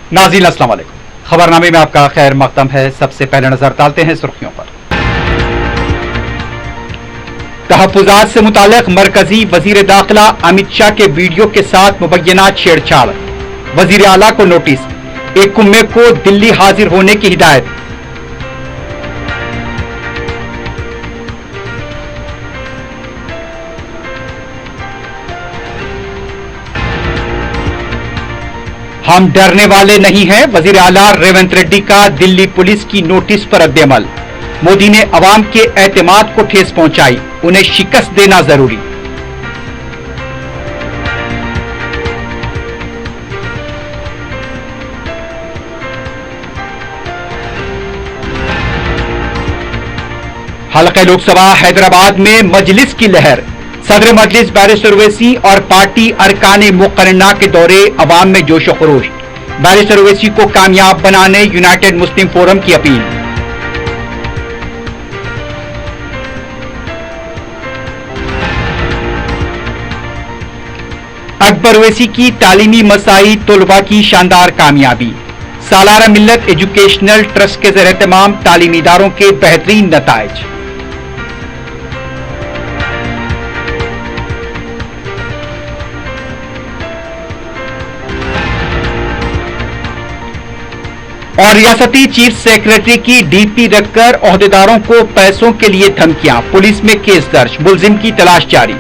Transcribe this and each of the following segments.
नाज़रीन अस्सलाम वालेकुम। खबरनामे में आपका खैर मकदम है। सबसे पहले नजर डालते हैं सुर्खियों पर। तहफ़्फ़ुज़ात से मुताल्लिक़ मरकजी वज़ीर दाखिला अमित शाह के वीडियो के साथ मुबय्यना छेड़छाड़, वज़ीर आला को नोटिस, 1 मई को दिल्ली हाजिर होने की हिदायत। हम डरने वाले नहीं हैं, वज़ीर आला रेवंत रेड्डी का दिल्ली पुलिस की नोटिस पर रद्द-ए-अमल। मोदी ने अवाम के एतमाद को ठेस पहुंचाई, उन्हें शिकस्त देना जरूरी। हल्के लोकसभा हैदराबाद में मजलिस की लहर, सदर मजलिस बैरिस्टर ओवैसी और पार्टी अरकाने मुकर्रना के दौरे अवाम में जोशो खरोश। बैरिस्टर ओवैसी को कामयाब बनाने यूनाइटेड मुस्लिम फोरम की अपील। अकबर ओवैसी की तालीमी मसाई तलबा की शानदार कामयाबी। सालारा मिल्लत एजुकेशनल ट्रस्ट के ज़ेर एहतमाम तालीमी इदारों के बेहतरीन नताइज। और रियासती चीफ सेक्रेटरी की डीपी रखकर ओहदेदारों को पैसों के लिए धमकियां, पुलिस में केस दर्ज, मुलजिम की तलाश जारी।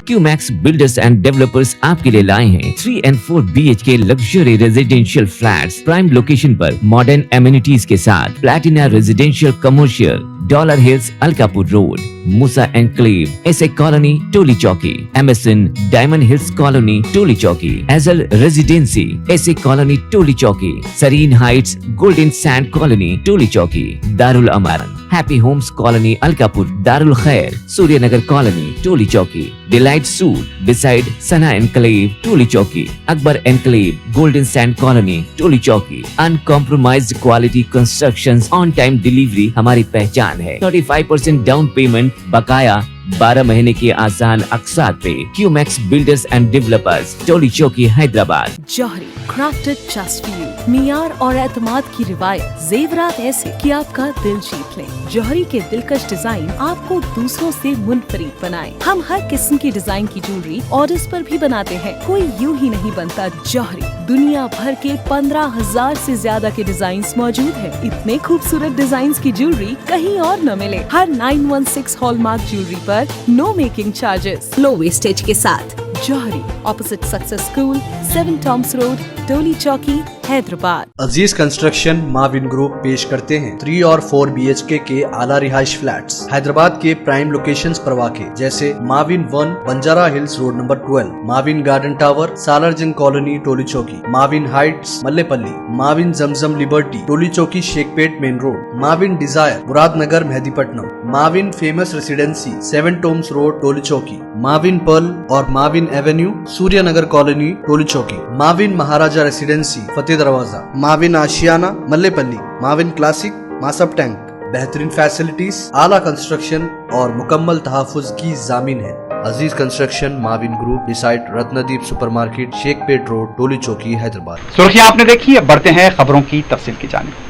क्यूमैक्स बिल्डर्स एंड डेवलपर्स आपके लिए लाए हैं 3 और 4 BHK luxury residential flats prime location पर मॉडर्न एमिनिटीज के साथ। Platina residential commercial, Dollar Hills Alkapur road, Musa enclave, SA colony Toli Chowki, MSN Diamond Hills colony Toli Chowki, एजल residency SA colony Toli Chowki, Serene Heights Golden Sand colony Toli Chowki, दारुल अमारन हैप्पी होम्स कॉलोनी अलकापुर, दारुल खैर Suryanagar colony Toli Chowki, Delight Suite beside Sana enclave Toli Chowki, Akbar enclave Golden Sand colony Toli चौकी। Uncompromised quality constructions, on time delivery हमारी पहचान है। 35% down payment, बकाया 12 महीने के आसान अक़सात पे। QMax builders and developers, Toli Chowki, Hyderabad. Johri crafted just for you, मियार और एतमाद की रिवायत, जेवरात ऐसे कि आपका दिल जीत ले। जौहरी के दिलकश डिजाइन आपको दूसरों से मुनफरिद बनाए। हम हर किस्म की डिजाइन की ज्वेलरी ऑर्डर्स पर भी बनाते हैं, कोई यूं ही नहीं बनता। जौहरी दुनिया भर के 15,000 से ज्यादा के डिजाइन मौजूद है। इतने खूबसूरत डिजाइन की ज्वेलरी कहीं और न मिले। हर 916 हॉलमार्क ज्वेलरी पर no making charges, low wastage के साथ। जौहरी opposite Success School, 7 Toms road, Toli Chowki, Hyderabad. Aziz construction Mavin group पेश करते हैं 3 और 4 BHK के आला रिहाइश फ्लैट्स हैदराबाद के प्राइम लोकेशंस पर वाक़े, जैसे Mavin 1 Banjara Hills road number 12, Mavin Garden Tower Salarjung colony Toli Chowki, Mavin Heights Mallepally, Mavin Zamzam Liberty Toli Chowki Shaikpet main road, Mavin Desire Muradnagar Mehdipatnam, Mavin Famous Residency 7 Toms road Toli Chowki, Mavin Pearl और Mavin Avenue Suryanagar colony Toli Chowki, Mavin Maharaja residency Fateh Darwaza, Mavin Ashiana Mallepally, Mavin Classic Masab Tank. बेहतरीन facilities, आला construction और मुकम्मल तहफ़्फ़ुज़ की जामीन है। Aziz construction Mavin group beside Ratnadeep supermarket Shaikpet road Toli Chowki Hyderabad. सुर्खियां आपने देखी, अब बढ़ते हैं खबरों की तफसील की जानिब।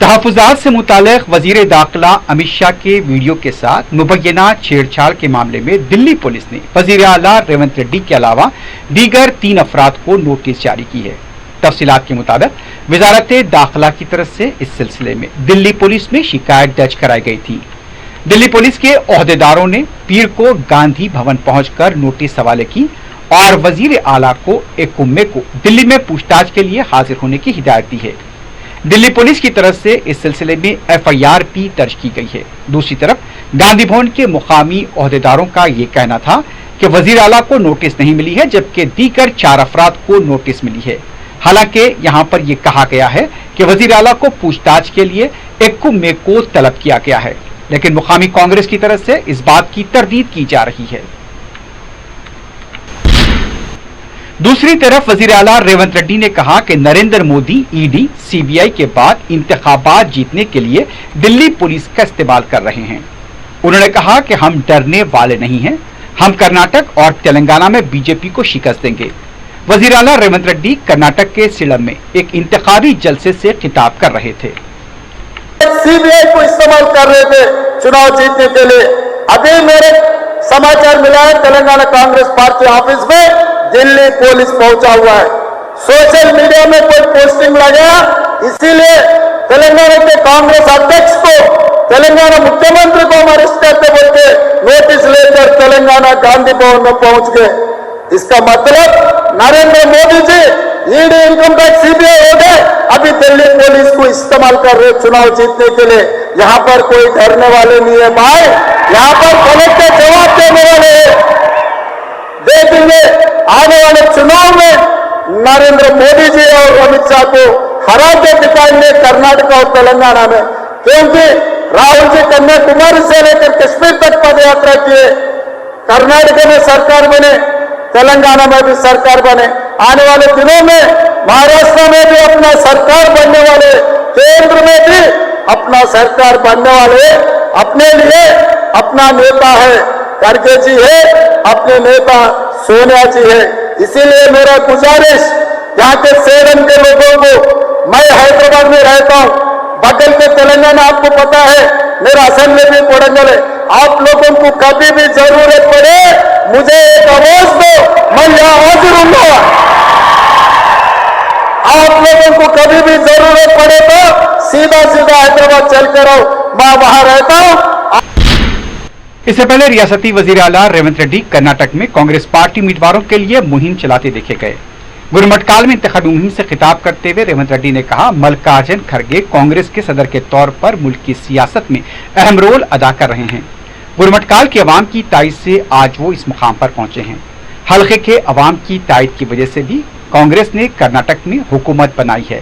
तहफ़्फ़ुज़ात से मुताल्लिक़ वज़ीर दाखिला अमित शाह के वीडियो के साथ मुबय्यना छेड़छाड़ के मामले में दिल्ली पुलिस ने वज़ीर आला रेवंत रेड्डी के अलावा दीगर 3 अफराद को नोटिस जारी की है। तफसीलात के मुताबिक वज़ारत दाखिला की तरफ से इस सिलसिले में दिल्ली पुलिस में शिकायत दर्ज कराई गई थी। दिल्ली पुलिस के ओहदेदारों ने पीर को गांधी भवन पहुंचकर नोटिस हवाले की और वज़ीर आला को 1 मई को दिल्ली में पूछताछ के लिए हाजिर होने की हिदायत दी है। दिल्ली पुलिस की तरफ से इस सिलसिले में FIR भी दर्ज की गई है। दूसरी तरफ गांधी भवन के मुकामी ओहदेदारों का ये कहना था कि वज़ीर आला को नोटिस नहीं मिली है, जबकि दीगर 4 अफराद को नोटिस मिली है। हालांकि यहां पर यह कहा गया है कि वज़ीर आला को पूछताछ के लिए 1 मई को तलब किया गया है, लेकिन मुकामी कांग्रेस की तरफ से इस बात की तरदीद की जा रही है। दूसरी तरफ वजीर आला रेवंत रेड्डी ने कहा कि नरेंद्र मोदी ईडी, सीबीआई के बाद इंतखाबात जीतने के लिए दिल्ली पुलिस का इस्तेमाल कर रहे हैं। उन्होंने कहा कि हम डरने वाले नहीं हैं, हम कर्नाटक और तेलंगाना में बीजेपी को शिकस्त देंगे। वजीर आला रेवंत रेड्डी कर्नाटक के सिलम में एक इंतखाबी जलसे से खिताब कर रहे थे। सीबीआई को इस्तेमाल कर रहे थे चुनाव जीतने के लिए। अभी मेरे समाचार मिला है तेलंगाना कांग्रेस पार्टी ऑफिस में दिल्ली पुलिस पहुंचा हुआ है। सोशल मीडिया में कोई पोस्टिंग लगा, इसीलिए तेलंगाना के कांग्रेस अध्यक्ष को, तेलंगाना मुख्यमंत्री को हम अरेस्ट करते बोल के नोटिस लेकर तेलंगाना गांधी भवन में पहुंच गए। इसका मतलब Narendra Modi ji ED, income tax, CBI हो गए, अभी दिल्ली पुलिस को इस्तेमाल कर रहे चुनाव जीतने के लिए। यहाँ पर कोई डरने वाले नहीं है भाई, यहाँ पर पलट के जवाब देने वाले हैं। देखेंगे आने वाले चुनाव में नरेंद्र मोदी जी और अमित शाह को हरा के दिखाएंगे कर्नाटक और तेलंगाना में, क्योंकि राहुल जी कन्याकुमारी से लेकर कश्मीर तक पद यात्रा किए। कर्नाटक में सरकार बने, तेलंगाना में भी सरकार बने, आने वाले दिनों में महाराष्ट्र में भी अपना सरकार बनने वाले, केंद्र में भी अपना सरकार बनने वाले, अपने लिए अपना नेता है खड़गे जी है, अपने नेता सोनिया जी है। इसीलिए मेरा गुजारिश यहाँ के सेलम के लोगों को, मैं हैदराबाद में रहता हूँ, बगल के तेलंगाना आपको पता है, मेरा असेंबली भी कोडंगल है। आप लोगों को कभी भी जरूरत पड़े मुझे एक आवाज दो, मैं यहाँ हाजिर हूँ। आप लोगों को कभी भी जरूरत पड़े तो सीधा सीधा हैदराबाद चल कर आओ, मैं वहां रहता हूँ। इससे पहले रियासती वजीर आला रेवंत रेड्डी कर्नाटक में कांग्रेस पार्टी उम्मीदवारों के लिए मुहिम चलाते देखे गए। गुरमटकाल में इंतखाबी मुहिम से खिताब करते हुए रेवंत रेड्डी ने कहा, मल्लिकार्जुन खड़गे कांग्रेस के सदर के तौर पर मुल्क की सियासत में अहम रोल अदा कर रहे हैं। गुरमटकाल के अवाम की तायद से आज वो इस मुकाम पर पहुंचे हैं। हल्के के अवाम की तायद की वजह से भी कांग्रेस ने कर्नाटक में हुकूमत बनाई है।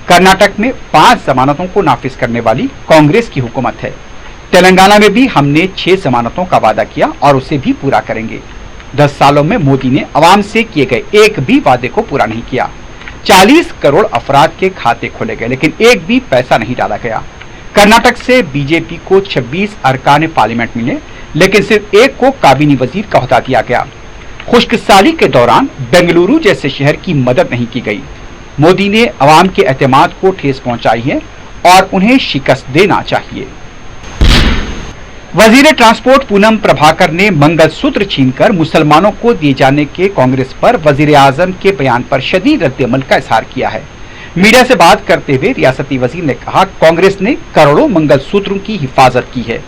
कर्नाटक में 5 जमानतों को नाफिज करने वाली कांग्रेस की हुकूमत है। तेलंगाना में भी हमने 6 जमानतों का वादा किया और उसे भी पूरा करेंगे। 10 सालों में मोदी ने अवाम से किए गए एक भी वादे को पूरा नहीं किया। 40 करोड़ अफराद के खाते खोले गए, लेकिन एक भी पैसा नहीं डाला गया। कर्नाटक से बीजेपी को 26 अरकान पार्लियामेंट मिले, लेकिन सिर्फ एक को काबीनी वजीर का ओहदा दिया गया। खुश्क साली के दौरान बेंगलुरु जैसे शहर की मदद नहीं की गई। मोदी ने अवाम के एतमाद को ठेस पहुंचाई है और उन्हें शिकस्त देना चाहिए। वजीर ट्रांसपोर्ट पूनम प्रभाकर ने मंगलसूत्र छीनकर मुसलमानों को दिए जाने के कांग्रेस पर वजीर आजम के बयान पर शदीद रद्द-ए-अमल का इजहार किया है। मीडिया से बात करते हुए रियासती वजीर ने कहा, कांग्रेस ने करोड़ों मंगलसूत्रों की हिफाजत की है।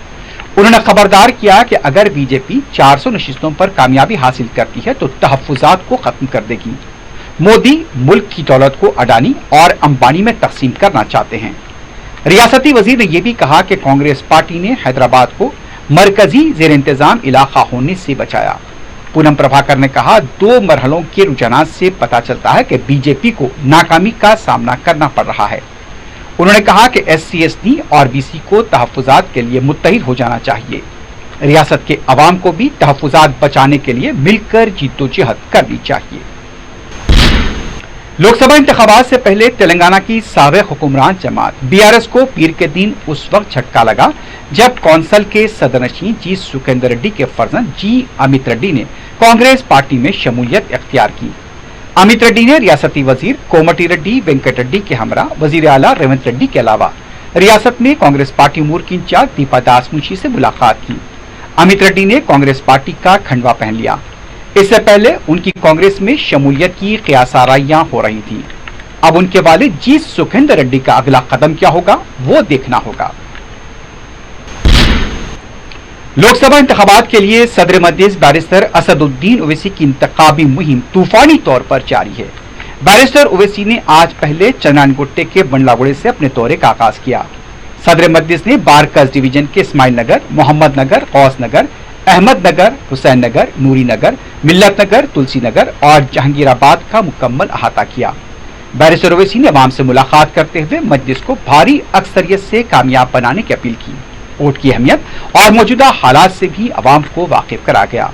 उन्होंने खबरदार किया कि अगर बीजेपी 400 नशिस्तों पर कामयाबी हासिल करती है तो तहफ्फुजात को खत्म कर देगी। मोदी मुल्क की दौलत को अडानी और अंबानी में तकसीम करना चाहते हैं। रियासती वजीर ने यह भी कहा कि कांग्रेस पार्टी ने हैदराबाद को मरकजी जेर इंतजाम इलाका होने से बचाया। पूनम प्रभाकर ने कहा, 2 मरहलों के रुझानात से पता चलता है कि बीजेपी को नाकामी का सामना करना पड़ रहा है। उन्होंने कहा कि SC, ST और BC को तहफ्फुजात के लिए मुत्तहिद हो जाना चाहिए। रियासत के अवाम को भी तहफ्फुजात बचाने के लिए मिलकर जिद्दोजहद करनी चाहिए। लोकसभा इंतखाबात से पहले तेलंगाना की साबिक हुक्मरान जमात BRS को पीर के दिन उस वक्त झटका लगा जब कौंसल के सदरनशीन जी सुखेंदर रेड्डी के फर्जंद G अमित रेड्डी ने कांग्रेस पार्टी में शमूलियत इख्तियार की। अमित रेड्डी ने रियासती वजीर कोमटी रेड्डी वेंकट रेड्डी के हमरा वजीर आला रेवंत रेड्डी के अलावा रियासत में कांग्रेस पार्टी उमूर की इंचार्ज दीपा दास मुंशी से मुलाकात की। अमित रेड्डी ने कांग्रेस पार्टी का खंडवा पहन लिया। इससे पहले उनकी कांग्रेस में शमूलियत की क़यासाराइयां हो रही थी। अब उनके वालिद G सुखेंदर रेड्डी का अगला कदम क्या होगा वो देखना होगा। लोकसभा इंतखाबात के लिए सदर मजलिस बैरिस्टर असदुद्दीन ओवैसी की इंतखाबी मुहिम तूफानी तौर पर जारी है। बैरिस्टर ओवैसी ने आज पहले चंद्रानगुट्टे के बंडलागुड़े से अपने दौरे का आगाज किया। सदर मजलिस ने बारकस डिवीजन के इस्माइल नगर, मोहम्मद नगर, गौस नगर, अहमद नगर, हुसैन नगर, नूरी नगर, मिल्लत नगर, तुलसी नगर और जहांगीराबाद का मुकम्मल अहाता किया। बैरिस्टर ओवैसी ने अवाम से मुलाकात करते हुए मजलिस को भारी अक्सरियत से कामयाब बनाने की अपील की। वोट की अहमियत और मौजूदा हालात से भी अवाम को वाकिफ करा गया।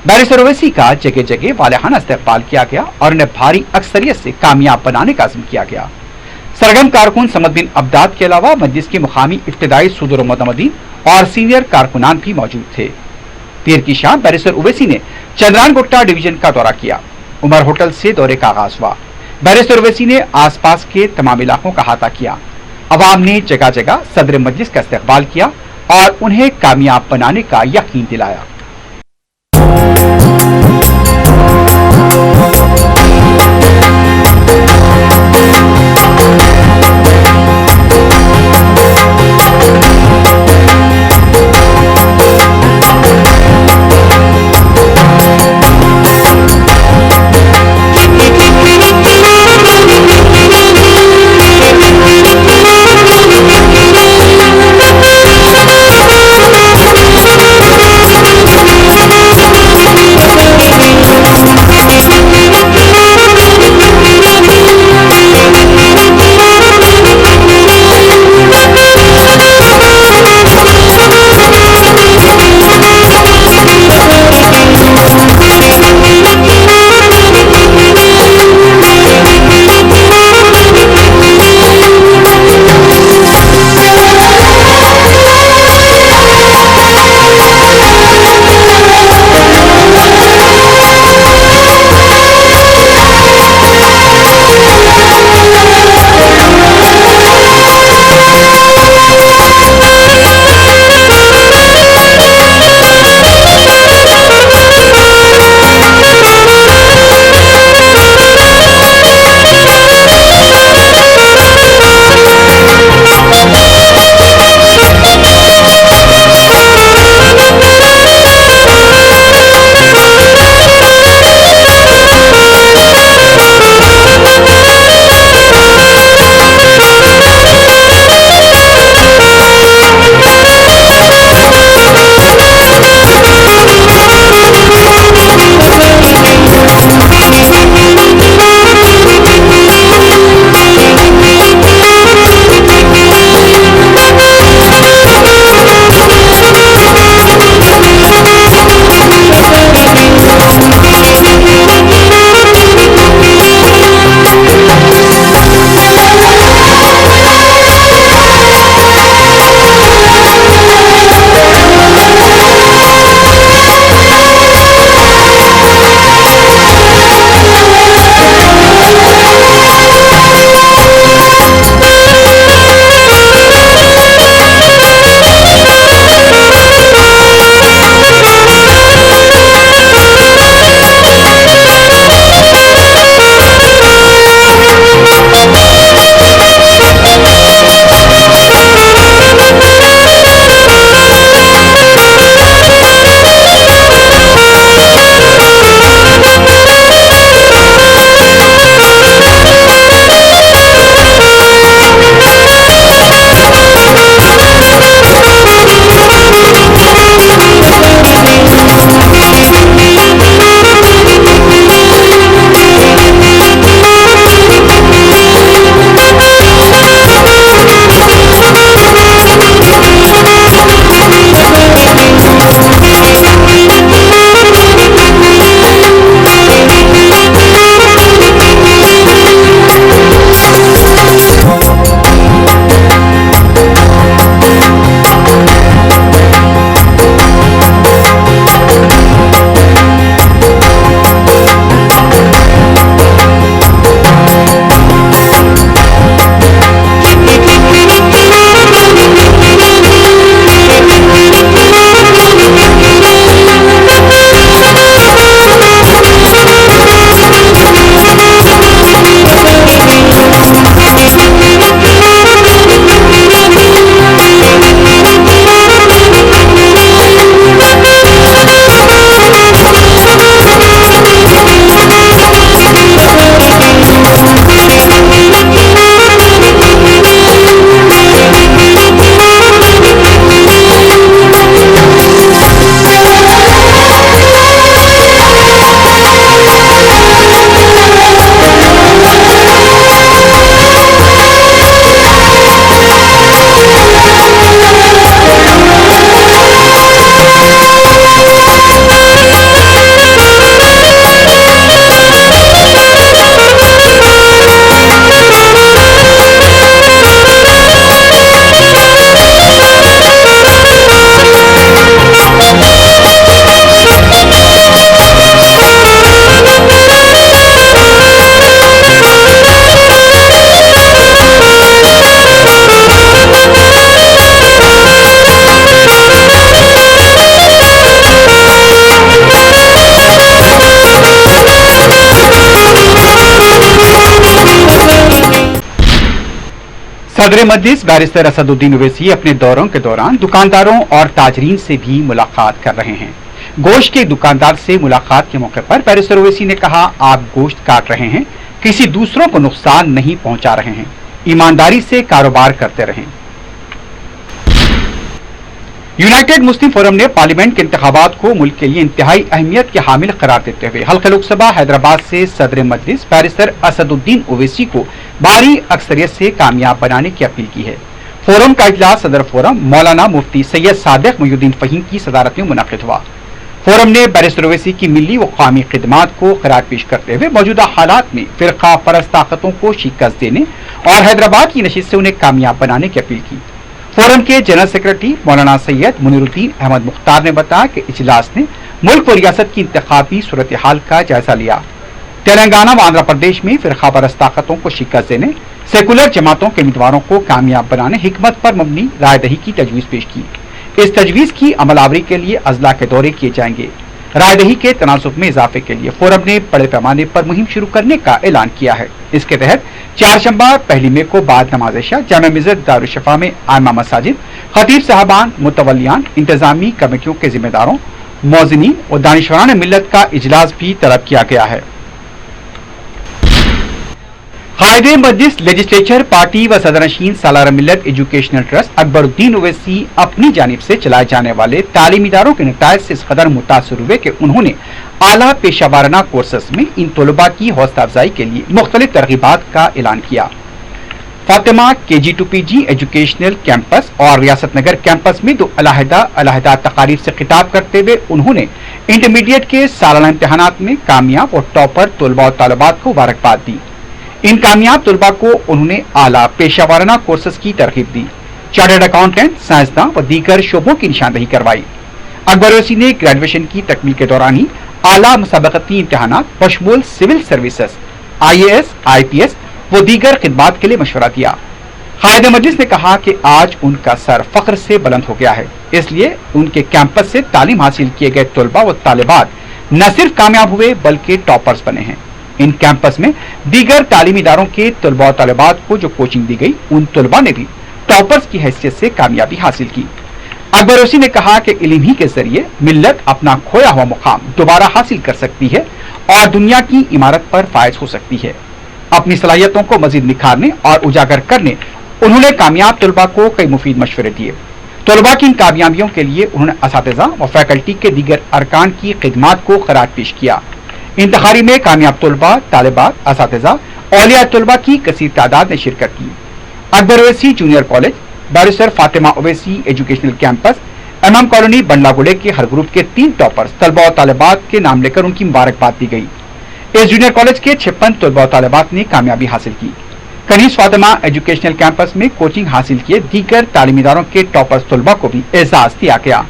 बैरिस्टर ओवैसी का जगह जगह वालेहाना इस्तकबाल किया गया और उन्हें भारी अक्सरियत से कामयाब बनाने का अज़्म किया गया। सरगर्म कारकुन समद बिन अब्दाद के अलावा मजलिस के मुकामी इब्तदाई सदर और मोतमदीन और सीनियर कारकुनान भी मौजूद थे। पीर की शाम बैरिस्टर ओवैसी ने चंद्रान गुट्टा डिवीजन का दौरा किया। उमर होटल से दौरे का आगाज हुआ। बैरिस्टर ओवैसी ने आसपास के तमाम इलाकों का अहाता किया। अवाम ने जगह जगह सदर मजलिस का इस्तकबाल किया और उन्हें कामयाब बनाने का यकीन दिलाया। सदर मजलिस बैरिस्टर असदुद्दीन ओवैसी अपने दौरों के दौरान दुकानदारों और ताजरीन से भी मुलाकात कर रहे हैं। गोश्त के दुकानदार से मुलाकात के मौके पर बैरिस्टर ओवैसी ने कहा, आप गोश्त काट रहे हैं, किसी दूसरों को नुकसान नहीं पहुंचा रहे हैं, ईमानदारी से कारोबार करते रहें। यूनाइटेड मुस्लिम फोरम ने पार्लियामेंट के इंतखाबात को मुल्क के लिए इंतहाई अहमियत के हामिल करार देते हुए हल्का लोकसभा हैदराबाद से सदर मजलिस बैरिस्टर असदुद्दीन ओवैसी को भारी अक्सरियत से कामयाब बनाने की अपील की है। फोरम का इजलास सदर फोरम मौलाना मुफ्ती सैयद सादिक मोइनुद्दीन फहीम की सदारत में मुनक्किद हुआ। फोरम ने बैरिस्टर ओवैसी की मिली व कौमी खिदमात को खराज पेश करते हुए मौजूदा हालात में फिरका परस्त ताकतों को शिकस्त देने और हैदराबाद की नशिस्त से उन्हें कामयाब बनाने की अपील की। फोरम के जनरल सेक्रेटरी मौलाना सैयद मुनीरुद्दीन अहमद मुख्तार ने बताया कि इजलास ने मुल्क व रियासत की इंतखाबी सूरत हाल का जायजा लिया। तेलंगाना व आंध्र प्रदेश में फिरका परस्त ताकतों को शिकस्त देने, सेकुलर जमातों के उम्मीदवारों को कामयाब बनाने हिकमत पर मबनी रायदही की तजवीज़ पेश की। इस तजवीज़ की अमलावरी के लिए अजला के दौरे किए जाएंगे। रायदही के तनासुब में इजाफे के लिए फोरम ने बड़े पैमाने पर मुहिम शुरू करने का ऐलान किया है। इसके तहत चारशंबा 1 मई को बाद नमाज इशा जामे मस्जिद दारुशफा में आइमा मसाजिद, खतीब साहबान, मुतवलियान, इंतजामी कमेटियों के जिम्मेदारों, मौज़िनीन और दानिशवरान मिल्लत का इजलास भी तलब किया गया है। कायदे मजलिस लेजिस्लेचर पार्टी व सदरनशीन सालार मिल्लत एजुकेशनल ट्रस्ट अकबरुद्दीन ओवैसी अपनी जानिब से चलाए जाने वाले तालीमी इदारों के नतायज से इस कदर मुतासर हुए कि उन्होंने आला पेशावाराना कोर्सेस में इन तलबा की हौसला अफजाई के लिए मुख्तलिफ तरगीबात का ऐलान किया। Fatima KG to PG educational campus और रियासत नगर कैंपस में दो अलहदा तकारीब से खिताब करते हुए उन्होंने इंटरमीडिएट के सालाना इम्तहानात में कामयाब और टॉपर तलबा और तालिबात को मुबारकबाद दी। इन कामयाब तलबा को उन्होंने आला पेशावाराना कोर्सेस की तरगीब दी, चार्टर्ड अकाउंटेंट, साइंसदान व दीगर शोबों की निशानदही करवाई। अकबर ओवैसी ने ग्रेजुएशन की तकमील के दौरान ही आला मुसाबकती इम्तहानात बशमूल सिविल सर्विसेज, IAS, IPS व दीगर खिदमात के लिए मशवरा दिया। कायदे मजलिस ने कहा कि आज उनका सर फख्र से बुलंद हो गया है, इसलिए उनके कैंपस से तालीम हासिल किए गए तलबा व तालिबात न सिर्फ कामयाब हुए बल्कि टॉपर्स बने हैं। इन कैंपस में दीगर तालीमी इदारों के तलबा और तालिबात को जो कोचिंग दी गई, उन तलबा ने भी टॉपर्स की हैसियत से कामयाबी हासिल की। अकबर ओवैसी ने कहा कि इल्म ही के जरिए मिल्लत अपना खोया हुआ मुकाम दोबारा हासिल कर सकती है और दुनिया की इमारत पर फायज हो सकती है। अपनी सलाहियतों को मजीद निखारने और उजागर करने उन्होंने कामयाब तलबा को कई मुफीद मशवरे दिए। तलबा की इन कामयाबियों के लिए उन्होंने असातिज़ा व फैकल्टी के दीगर अरकान की खिदमात को खराज पेश किया। इंतखारी में कामयाब तलबा, तालिबात, असातिज़ा, औलिया तलबा की कसीर तादाद ने शिरकत की। Akbar Owaisi junior college, barrister Fatima Owaisi educational campus, MM colony बंडलागुड़े के हर ग्रुप के 3 टॉपर्स तलबा और तालिबात के नाम लेकर उनकी मुबारकबाद दी गई। इस जूनियर कॉलेज के 56 तलबा और तालिबात ने कामयाबी हासिल की। कनीस फातिमा एजुकेशनल कैंपस में कोचिंग हासिल किए दीगर तालीमी इदारों के टॉपर्स तलबा को भी एजाज दिया गया।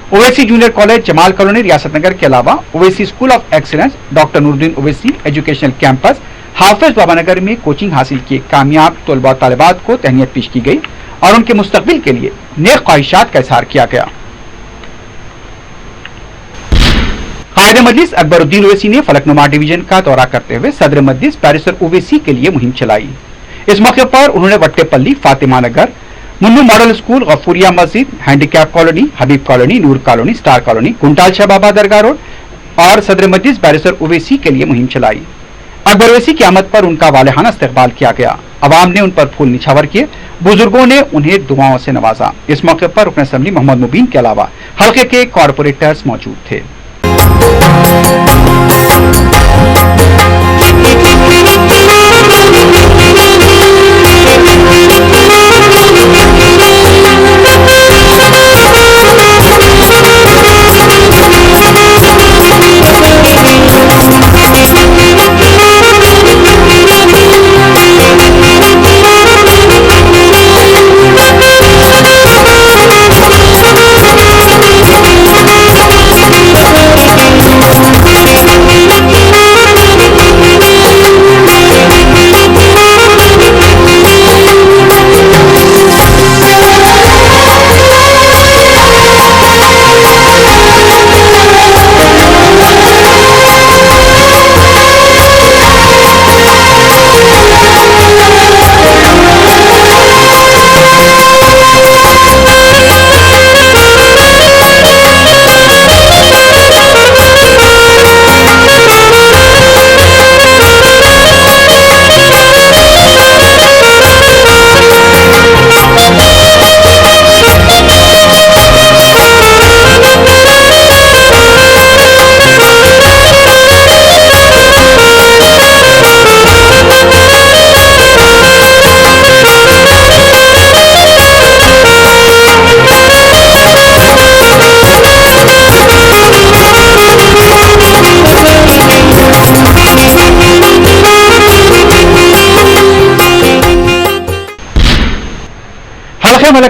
Owaisi junior college, Jamal colony, Riyasat Nagar के अलावा Owaisi school of excellence, doctor Nooruddin Owaisi educational campus, Hafiz Baba Nagar में कोचिंग हासिल किए कामयाब तलबा और तालिबात को तहनीत पेश की गई और उनके मुस्तकबिल के लिए नेक ख्वाहिशात का इजहार किया गया। कायदे मजलिस अकबरुद्दीन ओवैसी ने फलकनुमा डिवीजन का दौरा करते हुए सदर मजलिस बैरिस्टर ओवैसी के लिए मुहिम चलाई। इस मौके पर उन्होंने वट्टेपल्ली, फातिमा नगर, मुन्नू मॉडल स्कूल, गफूरिया मस्जिद, हैंडीकैप कॉलोनी, हबीब कॉलोनी, नूर कॉलोनी, स्टार कॉलोनी, कुंटाल शाह बाबा दरगाह रोड और सदर मजलिस बैरिस्टर ओवैसी के लिए मुहिम चलाई। अकबर ओवैसी की आमद पर उनका वालेहाना इस्तकबाल किया गया। अवाम ने उन पर फूल निछावर किए, बुजुर्गों ने उन्हें दुआओं से नवाजा। इस मौके पर रुकन असेंबली मोहम्मद मुबीन के अलावा हल्के के कॉरपोरेटर्स मौजूद थे।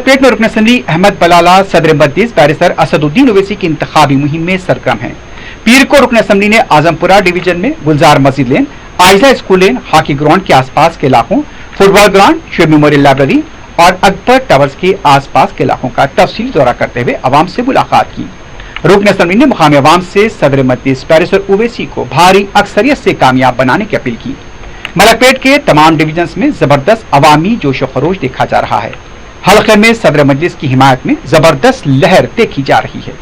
मलकपेट में रुकन असम्बली अहमद बलाला सदर मजलिस बैरिस्टर असदुद्दीन ओवैसी की इंतखाबी मुहिम में सरगर्म है। पीर को रुकन असम्बली ने आजमपुरा डिवीजन में गुलजार मस्जिद लेन, आयजा स्कूल लेन, हॉकी ग्राउंड के आसपास के इलाकों, football ground, Shiv memorial library और अकबर टावर्स के आसपास के इलाकों का तफसीली दौरा करते हुए अवाम से मुलाकात की। रुकन असम्बली ने मुकामी अवाम से सदर मजलिस बैरिस्टर ओवैसी को भारी अक्सरियत से कामयाब बनाने की अपील की। मलकपेट के तमाम डिवीजन में जबरदस्त अवामी जोश व खरोश देखा जा रहा है। हल्के में सदर मजलिस की हिमायत में जबरदस्त लहर देखी जा रही है।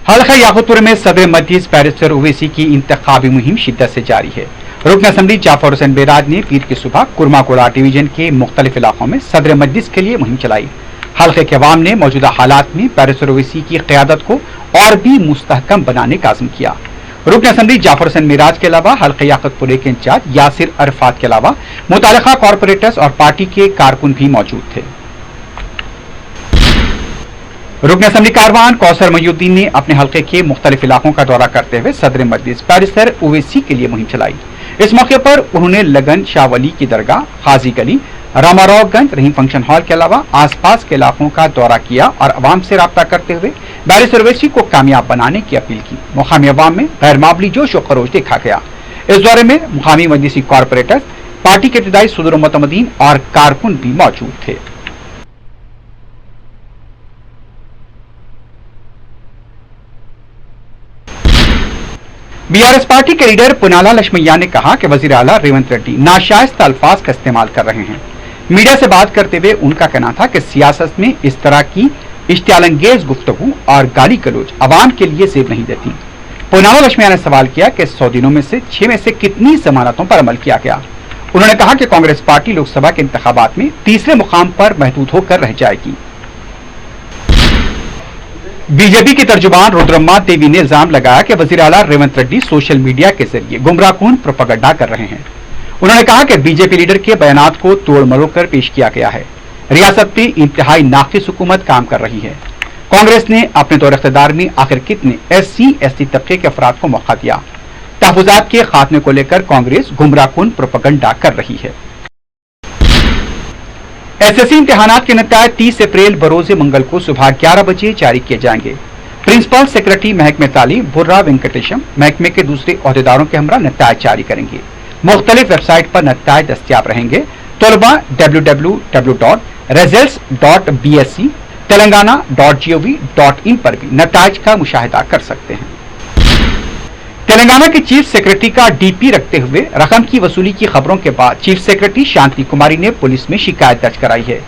हल्का याकूतपुर में सदर मजलिस बैरिस्टर ओवैसी की इंतखाबी मुहिम शिद्दत से जारी है। रुकन असम्बली जाफर हुसैन बेराज ने पीर की सुबह कुरमाकोड़ा डिवीजन के मुख्तलिफ इलाकों में सदर मजलिस के लिए मुहिम चलाई। हल्के के अवाम ने मौजूदा हालात में बैरिस्टर ओवैसी की क़यादत को और भी मुस्तहकम बनाने का आज़म किया। रुकन असम्बली जाफर हुसैन मेराज के अलावा हल्के याकूतपुर के इंचार्ज यासिर अरफात के अलावा मुतालिका कॉरपोरेटर्स और पार्टी के कारकुन भी मौजूद थे। रुकन असम्बली कारवान कौसर मयूद्दीन ने अपने हल्के के मुख्तलिफ इलाकों का दौरा करते हुए सदर मजलिस बैरिस्टर ओवैसी के लिए मुहिम चलाई। इस मौके पर उन्होंने लगन शाह वली की दरगाह, हाजी गली, रामारावगंज, रहीम फंक्शन हॉल के अलावा आसपास के इलाकों का दौरा किया और अवाम से रब्ता करते हुए बैरिस्टर ओवैसी को कामयाब बनाने की अपील की। मुकामी अवाम में गैर मामूली जोश व खरोश देखा गया। इस दौरे में मुकामी मजलिसी कॉरपोरेटर्स, पार्टी के इब्तदाई सदर व मुतमदीन और कारकुन भी मौजूद थे। बीआरएस पार्टी के लीडर पुनाला लक्ष्मैया ने कहा कि वजीर आला रेवंत रेड्डी नाशाइस्ता अल्फाज का इस्तेमाल कर रहे हैं। मीडिया से बात करते हुए उनका कहना था कि सियासत में इस तरह की इश्तियालंगेज गुफ्तगू और गाली गलौज अवाम के लिए सेब नहीं देती। पुनाला लक्ष्मैया ने सवाल किया कि 100 दिनों में से 6 में से कितनी जमानतों पर अमल किया गया। उन्होंने कहा कि कांग्रेस पार्टी लोकसभा के इंतखाबात में तीसरे मुकाम पर महदूद होकर रह जाएगी। बीजेपी की तर्जुमान रुद्रम्मा देवी ने इल्जाम लगाया कि वजीर आला रेवंत रेड्डी सोशल मीडिया के जरिए गुमराहकुन प्रोपेगेंडा कर रहे हैं। उन्होंने कहा कि बीजेपी लीडर के बयानात को तोड़ मरोड़ कर पेश किया गया है। रियासत में इंतहाई नाकिस हुकूमत काम कर रही है। कांग्रेस ने अपने दौर इख्तियार में आखिर कितने SC/ST तबके के अफराद को मौका दिया। तहफ़्फ़ुज़ात के खात्मे को लेकर कांग्रेस गुमराहकुन प्रोपेगेंडा कर रही है। SSC इम्तिहानात के नतीजे 30 अप्रैल बरोज़ मंगल को सुबह 11 बजे जारी किए जाएंगे। प्रिंसिपल सेक्रेटरी महकमे तालीम बुर्रा वेंकटेशम महकमे के दूसरे ओहदेदारों के हमरा नतीजे जारी करेंगे। मुख्तलिफ वेबसाइट पर नतीजे दस्तियाब रहेंगे। तलबा www.results.bsc, telangana.gov.in पर भी नताइज का मुशाहिदा कर सकते हैं। तेलंगाना के चीफ सेक्रेटरी का डीपी रखते हुए रकम की वसूली की खबरों के बाद चीफ सेक्रेटरी शांति कुमारी ने पुलिस में शिकायत दर्ज कराई है।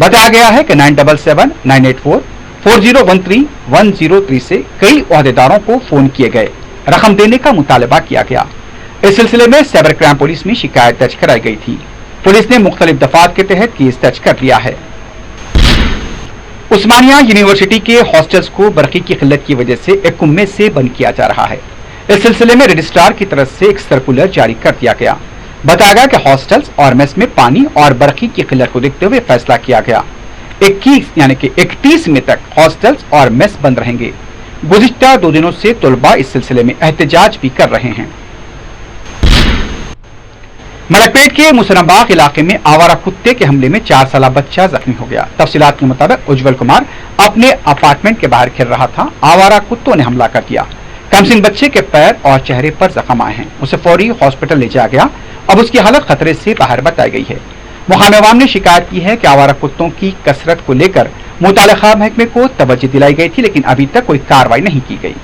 बताया गया है कि 9779844013 से कई ओहदेदारों को फोन किए गए, रकम देने का मुतालबा किया गया। इस सिलसिले में साइबर क्राइम पुलिस में शिकायत दर्ज कराई गई थी। पुलिस ने मुख्तलिफ दफात के तहत केस दर्ज कर लिया है। उस्मानिया यूनिवर्सिटी के हॉस्टल्स को बरक़ी की किल्लत की वजह से 1 मई से बंद किया जा रहा है। इस सिलसिले में रजिस्ट्रार की तरफ से एक सर्कुलर जारी कर दिया गया। बताया गया कि हॉस्टल्स और मेस में पानी और बरक़ी की किल्लत को देखते हुए फैसला किया गया 31 मई तक हॉस्टल्स और मेस बंद रहेंगे। गुज़िश्ता 2 दिनों से तलबा इस सिलसिले में एहतजाज भी कर रहे हैं। मलकपेट के मुसलमबाग इलाके में आवारा कुत्ते के हमले में 4 साला बच्चा जख्मी हो गया। तफसीलात के मुताबिक उज्जवल कुमार अपने अपार्टमेंट के बाहर खेल रहा था। आवारा कुत्तों ने हमला कर दिया। कमसिन बच्चे के पैर और चेहरे पर जख्म आए हैं। उसे फौरी हॉस्पिटल ले जाया गया। अब उसकी हालत खतरे से बाहर बताई गई है। मुकामी अवाम ने शिकायत की है कि आवारा कुत्तों की कसरत को लेकर मुताल्लिका महकमे को तवज्जो दिलाई गई थी, लेकिन अभी तक कोई कार्रवाई नहीं की गई।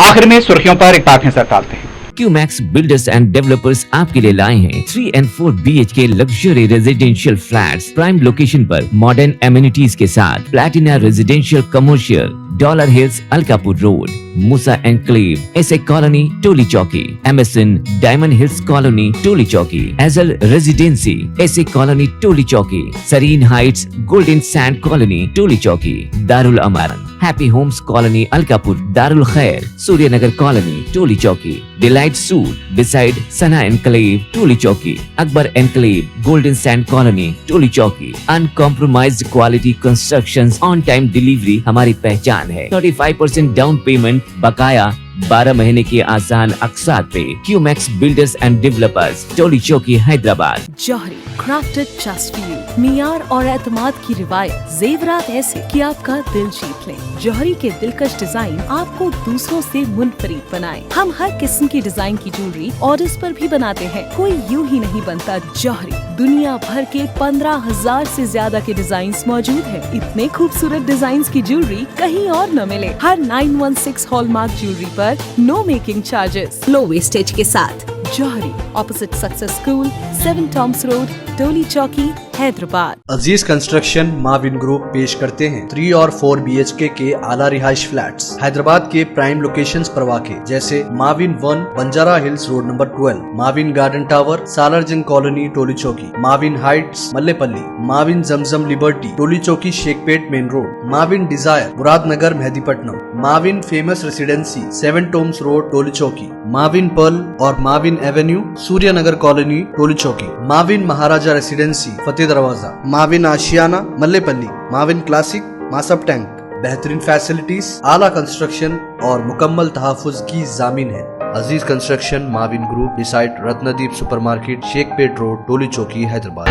आखिर में सुर्खियों पर एक बार नजर डालते हैं। क्यूमैक्स बिल्डर्स एंड डेवलपर्स आपके लिए लाए हैं 3 and 4 BHK luxury residential flats prime location पर मॉडर्न एमिनिटीज के साथ Platina residential commercial Dollar Hills Alkapur road Musa enclave SA colony Toli Chowki MSN Diamond Hills colony Toli Chowki एजल residency SA colony Toli Chowki Serene Heights Golden Sand colony Toli Chowki दारुल अमारन हैप्पी होम्स कॉलोनी अलकापुर दारुल खैर Suryanagar colony Toli Chowki Delight Suite beside Sana enclave Toli Chowki Akbar enclave Golden Sand colony Toli चौकी uncompromised quality constructions on time delivery हमारी पहचान है। 35% down payment बकाया 12 महीने के आसान अक़सात पे। QMax builders and developers Toli Chowki Hyderabad. Johri crafted just for you, मियार और एतमाद की रिवायत, जेवरात ऐसे कि आपका दिल जीत लें। जौहरी के दिलकश डिजाइन आपको दूसरों से मुनफरिद बनाए। हम हर किस्म की डिजाइन की ज्वेलरी ऑर्डर्स पर भी बनाते हैं। कोई यूं ही नहीं बनता। जौहरी दुनिया भर के 15,000 से ज्यादा के डिजाइन मौजूद है। इतने खूबसूरत डिजाइन की ज्वेलरी कहीं और न मिले। हर 916 हॉलमार्क ज्वेलरी पर no making charges, low wastage के साथ। जौहरी opposite Success School, 7 Toms road, Toli Chowki, Hyderabad. Aziz construction Mavin group पेश करते हैं 3 और 4 BHK के आला रिहाइश फ्लैट्स हैदराबाद के प्राइम लोकेशंस पर वाक़े, जैसे Mavin 1 Banjara Hills road number 12, Mavin Garden Tower Salarjung colony Toli Chowki, Mavin Heights Mallepally, Mavin Zamzam Liberty Toli Chowki Shaikpet main road, Mavin Desire Muradnagar Mehdipatnam, Mavin Famous Residency 7 Toms road Toli Chowki, Mavin Pearl और Mavin Avenue Suryanagar colony Toli Chowki, Mavin Maharaja residency Fateh Darwaza, Mavin Ashiana Mallepally, Mavin Classic Masab Tank. बेहतरीन facilities, आला construction और मुकम्मल तहफ़्फ़ुज़ की जामीन है। Aziz construction Mavin group beside Ratnadeep supermarket Shaikpet road Toli Chowki Hyderabad.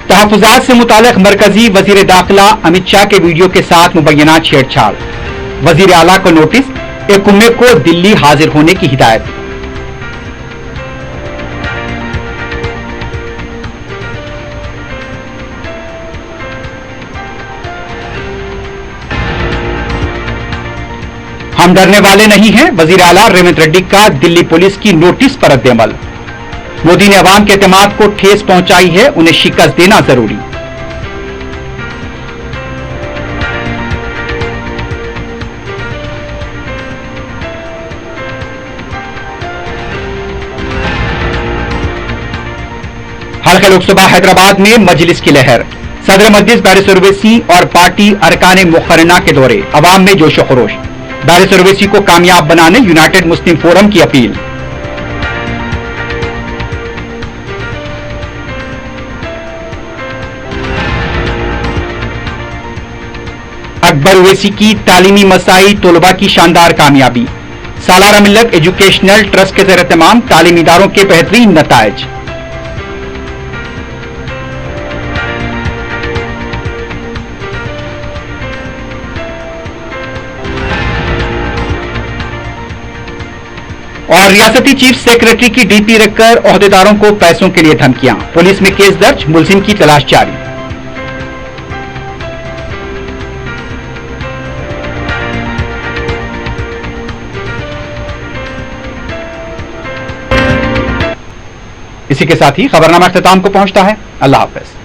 तहफ़्फ़ुज़ात से मुताल्लिक़ मरकजी वज़ीर दाखिला अमित शाह के वीडियो के साथ मुबैना छेड़छाड़, वज़ीर आला को नोटिस, 1 मई को दिल्ली हाजिर होने की हिदायत। हम डरने वाले नहीं हैं, वज़ीर आला रेवंत रेड्डी का दिल्ली पुलिस की नोटिस पर रद्द-ए-अमल। मोदी ने अवाम के एतमाद को ठेस पहुंचाई है, उन्हें शिकस्त देना जरूरी। हल्का लोकसभा हैदराबाद में मजलिस की लहर, सदर मजलिस बैरिस्टर ओवैसी और पार्टी अरकान मुक़र्रना के दौरे, अवाम में जोश खरोश। बैरिस्टर ओवैसी को कामयाब बनाने यूनाइटेड मुस्लिम फोरम की अपील। अकबर ओवैसी की तालीमी मसाई तलबा की शानदार कामयाबी, सालाना मिल्लत एजुकेशनल ट्रस्ट के ज़ेर तमाम तालीमी इदारों के बेहतरीन नताइज। और रियासती चीफ सेक्रेटरी की डीपी रखकर ओहदेदारों को पैसों के लिए धमकियां, पुलिस में केस दर्ज, मुलजिम की तलाश जारी। इसी के साथ ही खबरनामा अख्ताम को पहुंचता है। अल्लाह हाफिज।